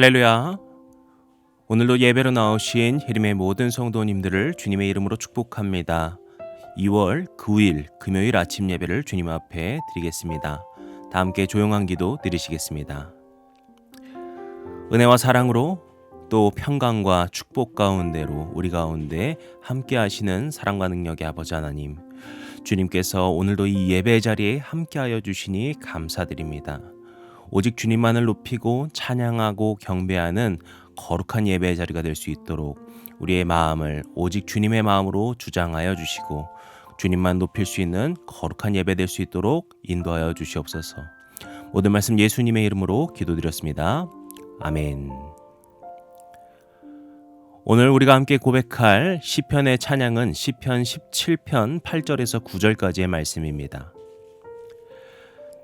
할렐루야. 오늘도 예배로 나오신 희림의 모든 성도님들을 주님의 이름으로 축복합니다. 2월 9일 금요일 아침 예배를 주님 앞에 드리겠습니다. 다 함께 조용한 기도 드리시겠습니다. 은혜와 사랑으로 또 평강과 축복 가운데로 우리 가운데 함께 하시는 사랑과 능력의 아버지 하나님, 주님께서 오늘도 이 예배 자리에 함께하여 주시니 감사드립니다. 오직 주님만을 높이고 찬양하고 경배하는 거룩한 예배의 자리가 될 수 있도록 우리의 마음을 오직 주님의 마음으로 주장하여 주시고 주님만 높일 수 있는 거룩한 예배 될 수 있도록 인도하여 주시옵소서. 모든 말씀 예수님의 이름으로 기도드렸습니다. 아멘. 오늘 우리가 함께 고백할 시편의 찬양은 시편 17편 8절에서 9절까지의 말씀입니다.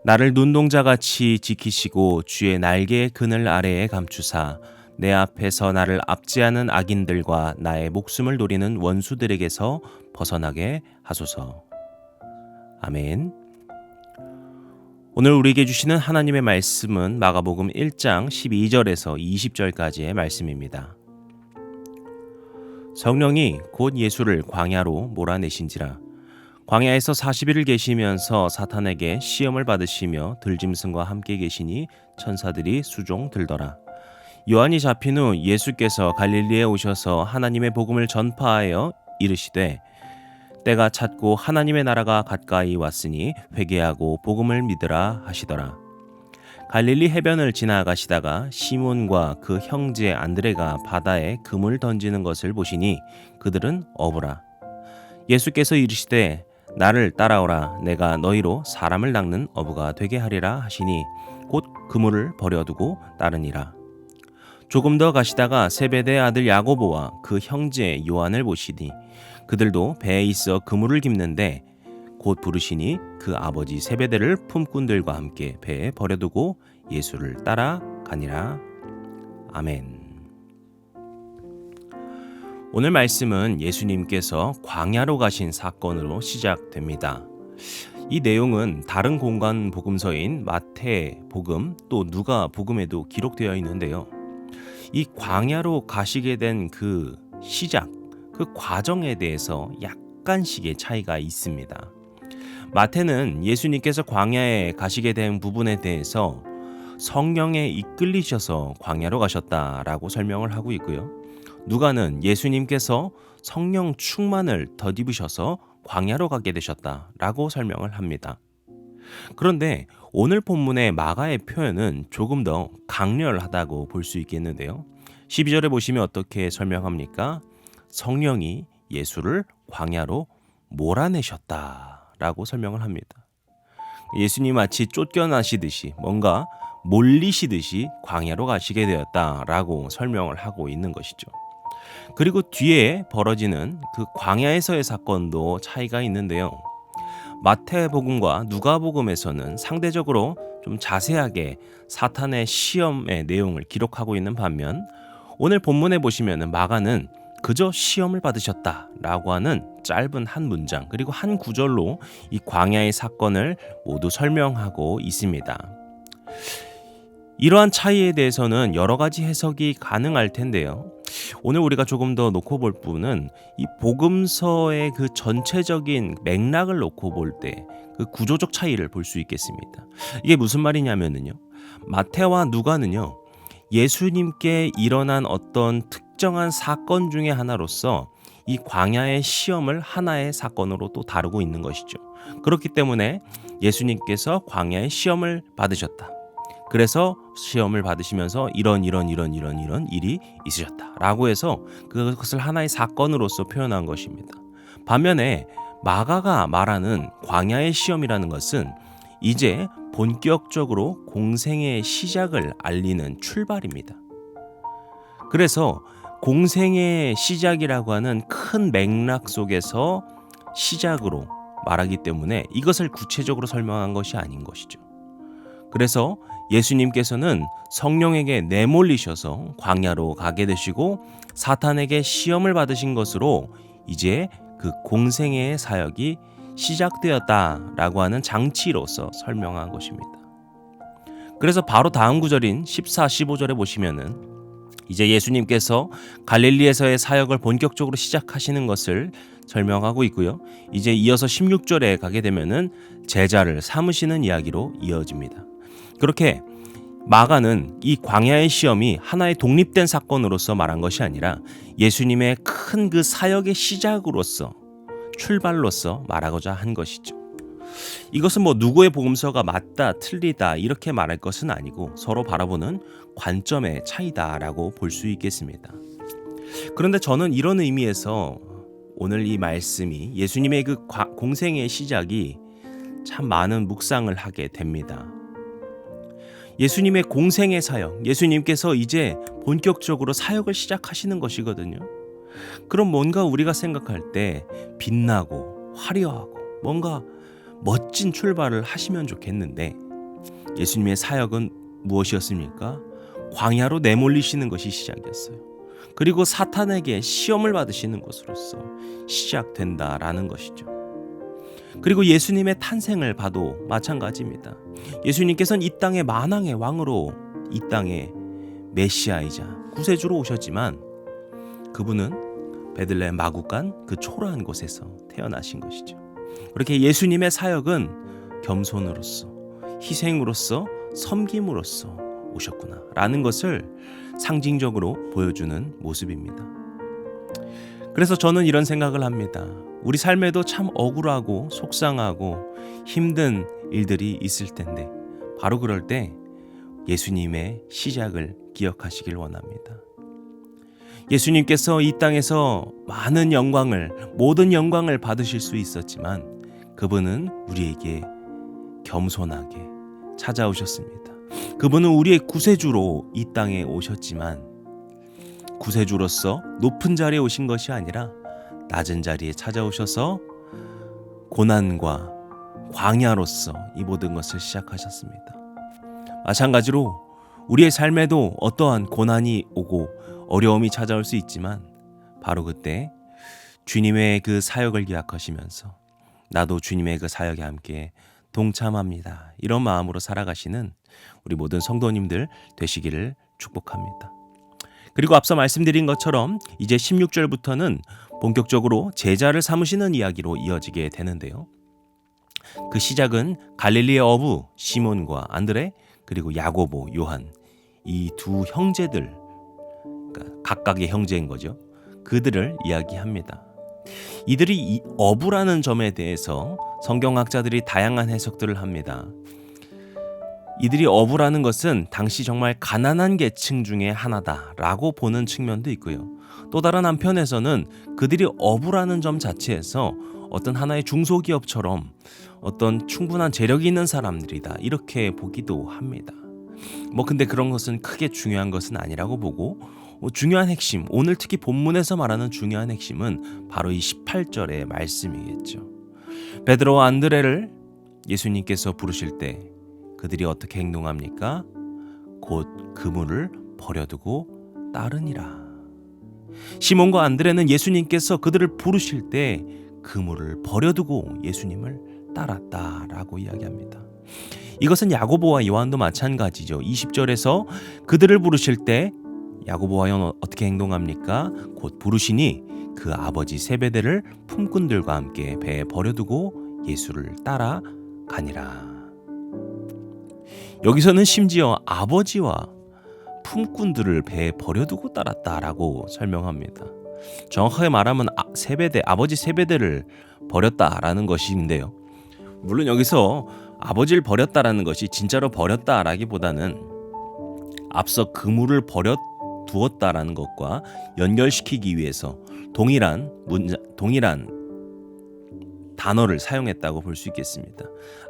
나를 눈동자같이 지키시고 주의 날개의 그늘 아래에 감추사 내 앞에서 나를 압제하는 악인들과 나의 목숨을 노리는 원수들에게서 벗어나게 하소서. 아멘. 오늘 우리에게 주시는 하나님의 말씀은 마가복음 1장 12절에서 20절까지의 말씀입니다. 성령이 곧 예수를 광야로 몰아내신지라 광야에서 40일을 계시면서 사탄에게 시험을 받으시며 들짐승과 함께 계시니 천사들이 수종 들더라. 요한이 잡힌 후 예수께서 갈릴리에 오셔서 하나님의 복음을 전파하여 이르시되 때가 찼고 하나님의 나라가 가까이 왔으니 회개하고 복음을 믿으라 하시더라. 갈릴리 해변을 지나가시다가 시몬과 그 형제 안드레가 바다에 그물 던지는 것을 보시니 그들은 어부라. 예수께서 이르시되 나를 따라오라. 내가 너희로 사람을 낚는 어부가 되게 하리라 하시니 곧 그물을 버려두고 따르니라. 조금 더 가시다가 세베대의 아들 야고보와 그 형제 요한을 보시니 그들도 배에 있어 그물을 깁는데 곧 부르시니 그 아버지 세베대를 품꾼들과 함께 배에 버려두고 예수를 따라가니라. 아멘. 오늘 말씀은 예수님께서 광야로 가신 사건으로 시작됩니다. 이 내용은 다른 공간 복음서인 마태 복음 또 누가 복음에도 기록되어 있는데요. 이 광야로 가시게 된 그 시작, 그 과정에 대해서 약간씩의 차이가 있습니다. 마태는 예수님께서 광야에 가시게 된 부분에 대해서 성령에 이끌리셔서 광야로 가셨다라고 설명을 하고 있고요. 누가는 예수님께서 성령 충만을 덧입으셔서 광야로 가게 되셨다라고 설명을 합니다. 그런데 오늘 본문의 마가의 표현은 조금 더 강렬하다고 볼 수 있겠는데요. 12절에 보시면 어떻게 설명합니까? 성령이 예수를 광야로 몰아내셨다라고 설명을 합니다. 예수님 마치 쫓겨나시듯이 뭔가 몰리시듯이 광야로 가시게 되었다라고 설명을 하고 있는 것이죠. 그리고 뒤에 벌어지는 그 광야에서의 사건도 차이가 있는데요. 마태복음과 누가복음에서는 상대적으로 좀 자세하게 사탄의 시험의 내용을 기록하고 있는 반면 오늘 본문에 보시면 마가는 그저 시험을 받으셨다라고 하는 짧은 한 문장 그리고 한 구절로 이 광야의 사건을 모두 설명하고 있습니다. 이러한 차이에 대해서는 여러 가지 해석이 가능할 텐데요. 오늘 우리가 조금 더 놓고 볼 부분은 이 복음서의 그 전체적인 맥락을 놓고 볼 때 그 구조적 차이를 볼 수 있겠습니다. 이게 무슨 말이냐면요. 마태와 누가는요. 예수님께 일어난 어떤 특정한 사건 중에 하나로서 이 광야의 시험을 하나의 사건으로 또 다루고 있는 것이죠. 그렇기 때문에 예수님께서 광야의 시험을 받으셨다. 그래서 시험을 받으시면서 이런 일이 있으셨다라고 해서 그것을 하나의 사건으로서 표현한 것입니다. 반면에 마가가 말하는 광야의 시험이라는 것은 이제 본격적으로 공생의 시작을 알리는 출발입니다. 그래서 공생의 시작이라고 하는 큰 맥락 속에서 시작으로 말하기 때문에 이것을 구체적으로 설명한 것이 아닌 것이죠. 그래서 예수님께서는 성령에게 내몰리셔서 광야로 가게 되시고 사탄에게 시험을 받으신 것으로 이제 그 공생애의 사역이 시작되었다라고 하는 장치로서 설명한 것입니다. 그래서 바로 다음 구절인 14, 15절에 보시면은 이제 예수님께서 갈릴리에서의 사역을 본격적으로 시작하시는 것을 설명하고 있고요. 이제 이어서 16절에 가게 되면은 제자를 삼으시는 이야기로 이어집니다. 그렇게 마가는 이 광야의 시험이 하나의 독립된 사건으로서 말한 것이 아니라 예수님의 큰 그 사역의 시작으로서, 출발로서 말하고자 한 것이죠. 이것은 누구의 복음서가 맞다, 틀리다 이렇게 말할 것은 아니고 서로 바라보는 관점의 차이다라고 볼 수 있겠습니다. 그런데 저는 이런 의미에서 오늘 이 말씀이 예수님의 그 공생의 시작이 참 많은 묵상을 하게 됩니다. 예수님의 공생의 사역, 예수님께서 이제 본격적으로 사역을 시작하시는 것이거든요. 그럼 뭔가 우리가 생각할 때 빛나고 화려하고 뭔가 멋진 출발을 하시면 좋겠는데 예수님의 사역은 무엇이었습니까? 광야로 내몰리시는 것이 시작이었어요. 그리고 사탄에게 시험을 받으시는 것으로서 시작된다라는 것이죠. 그리고 예수님의 탄생을 봐도 마찬가지입니다. 예수님께서는 이 땅의 만왕의 왕으로 이 땅에 메시아이자 구세주로 오셨지만 그분은 베들레헴 마구간 그 초라한 곳에서 태어나신 것이죠. 그렇게 예수님의 사역은 겸손으로서, 희생으로서, 섬김으로써 오셨구나 라는 것을 상징적으로 보여주는 모습입니다. 그래서 저는 이런 생각을 합니다. 우리 삶에도 참 억울하고 속상하고 힘든 일들이 있을 텐데 바로 그럴 때 예수님의 시작을 기억하시길 원합니다. 예수님께서 이 땅에서 많은 영광을, 모든 영광을 받으실 수 있었지만 그분은 우리에게 겸손하게 찾아오셨습니다. 그분은 우리의 구세주로 이 땅에 오셨지만 구세주로서 높은 자리에 오신 것이 아니라 낮은 자리에 찾아오셔서 고난과 광야로서 이 모든 것을 시작하셨습니다. 마찬가지로 우리의 삶에도 어떠한 고난이 오고 어려움이 찾아올 수 있지만 바로 그때 주님의 그 사역을 기약하시면서 나도 주님의 그 사역에 함께 동참합니다. 이런 마음으로 살아가시는 우리 모든 성도님들 되시기를 축복합니다. 그리고 앞서 말씀드린 것처럼 이제 16절부터는 본격적으로 제자를 삼으시는 이야기로 이어지게 되는데요. 그 시작은 갈릴리의 어부 시몬과 안드레 그리고 야고보, 요한 이 두 형제들, 그러니까 각각의 형제인 거죠. 그들을 이야기합니다. 이들이 이 어부라는 점에 대해서 성경학자들이 다양한 해석들을 합니다. 이들이 어부라는 것은 당시 정말 가난한 계층 중에 하나다라고 보는 측면도 있고요. 또 다른 한편에서는 그들이 어부라는 점 자체에서 어떤 하나의 중소기업처럼 어떤 충분한 재력이 있는 사람들이다 이렇게 보기도 합니다. 근데 그런 것은 크게 중요한 것은 아니라고 보고 중요한 핵심, 오늘 특히 본문에서 말하는 중요한 핵심은 바로 이 18절의 말씀이겠죠. 베드로와 안드레를 예수님께서 부르실 때 그들이 어떻게 행동합니까? 곧 그물을 버려두고 따르니라. 시몬과 안드레는 예수님께서 그들을 부르실 때 그물을 버려두고 예수님을 따랐다라고 이야기합니다. 이것은 야고보와 요한도 마찬가지죠. 20절에서 그들을 부르실 때 야고보와 요한은 어떻게 행동합니까? 곧 부르시니 그 아버지 세베대를 품꾼들과 함께 배에 버려두고 예수를 따라가니라. 여기서는 심지어 아버지와 품꾼들을 배에 버려두고 따랐다라고 설명합니다. 정확하게 말하면 아버지 세베대를 버렸다라는 것인데요. 물론 여기서 아버지를 버렸다라는 것이 진짜로 버렸다라기보다는 앞서 그물을 버려두었다라는 것과 연결시키기 위해서 동일한 단어를 사용했다고 볼 수 있겠습니다.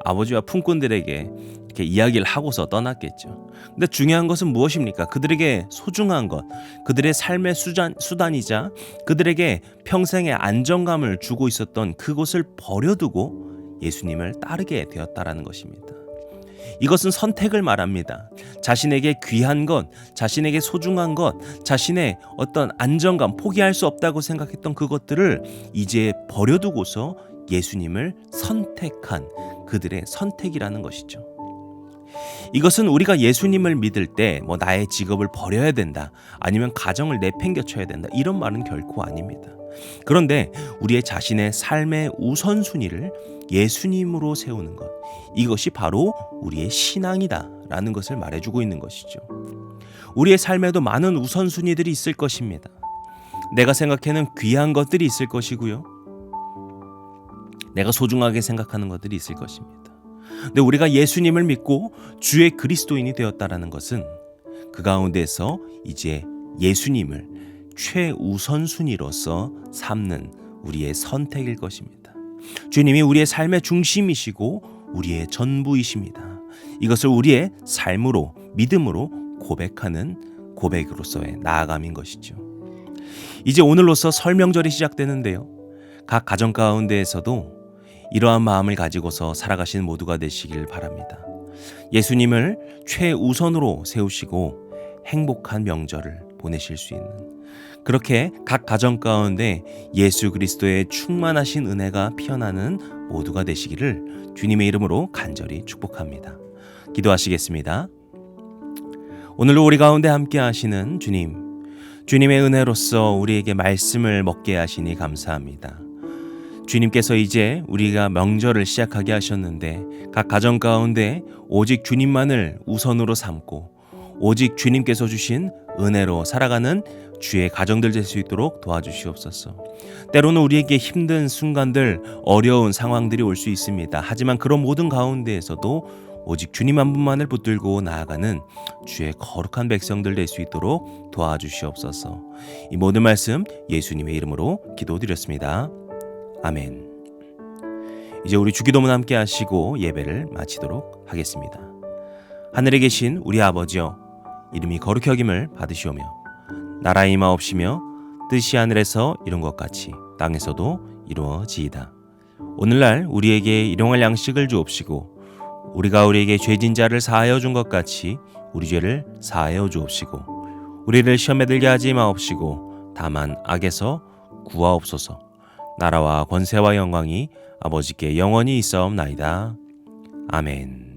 아버지와 품꾼들에게 이렇게 이야기를 하고서 떠났겠죠. 근데 중요한 것은 무엇입니까? 그들에게 소중한 것, 그들의 삶의 수단이자 그들에게 평생의 안정감을 주고 있었던 그곳을 버려두고 예수님을 따르게 되었다라는 것입니다. 이것은 선택을 말합니다. 자신에게 귀한 것, 자신에게 소중한 것, 자신의 어떤 안정감, 포기할 수 없다고 생각했던 그것들을 이제 버려두고서 예수님을 선택한 그들의 선택이라는 것이죠. 이것은 우리가 예수님을 믿을 때 나의 직업을 버려야 된다, 아니면 가정을 내팽겨쳐야 된다, 이런 말은 결코 아닙니다. 그런데 우리의 자신의 삶의 우선순위를 예수님으로 세우는 것, 이것이 바로 우리의 신앙이다 라는 것을 말해주고 있는 것이죠. 우리의 삶에도 많은 우선순위들이 있을 것입니다. 내가 생각하는 귀한 것들이 있을 것이고요, 내가 소중하게 생각하는 것들이 있을 것입니다. 근데 우리가 예수님을 믿고 주의 그리스도인이 되었다라는 것은 그 가운데서 이제 예수님을 최우선순위로서 삼는 우리의 선택일 것입니다. 주님이 우리의 삶의 중심이시고 우리의 전부이십니다. 이것을 우리의 삶으로, 믿음으로 고백하는 고백으로서의 나아감인 것이죠. 이제 오늘로서 설 명절이 시작되는데요, 각 가정 가운데에서도 이러한 마음을 가지고서 살아가시는 모두가 되시길 바랍니다. 예수님을 최우선으로 세우시고 행복한 명절을 보내실 수 있는, 그렇게 각 가정 가운데 예수 그리스도의 충만하신 은혜가 피어나는 모두가 되시기를 주님의 이름으로 간절히 축복합니다. 기도하시겠습니다. 오늘도 우리 가운데 함께 하시는 주님, 주님의 은혜로서 우리에게 말씀을 먹게 하시니 감사합니다. 주님께서 이제 우리가 명절을 시작하게 하셨는데 각 가정 가운데 오직 주님만을 우선으로 삼고 오직 주님께서 주신 은혜로 살아가는 주의 가정들 될 수 있도록 도와주시옵소서. 때로는 우리에게 힘든 순간들, 어려운 상황들이 올 수 있습니다. 하지만 그런 모든 가운데에서도 오직 주님 한 분만을 붙들고 나아가는 주의 거룩한 백성들 될 수 있도록 도와주시옵소서. 이 모든 말씀 예수님의 이름으로 기도드렸습니다. 아멘. 이제 우리 주기도문 함께 하시고 예배를 마치도록 하겠습니다. 하늘에 계신 우리 아버지여, 이름이 거룩히 여김을 받으시오며 나라의 임하옵시며 뜻이 하늘에서 이룬 것 같이 땅에서도 이루어지이다. 오늘날 우리에게 일용할 양식을 주옵시고 우리가 우리에게 죄진 자를 사하여 준 것 같이 우리 죄를 사하여 주옵시고 우리를 시험에 들게 하지 마옵시고 다만 악에서 구하옵소서. 나라와 권세와 영광이 아버지께 영원히 있사옵나이다. 아멘.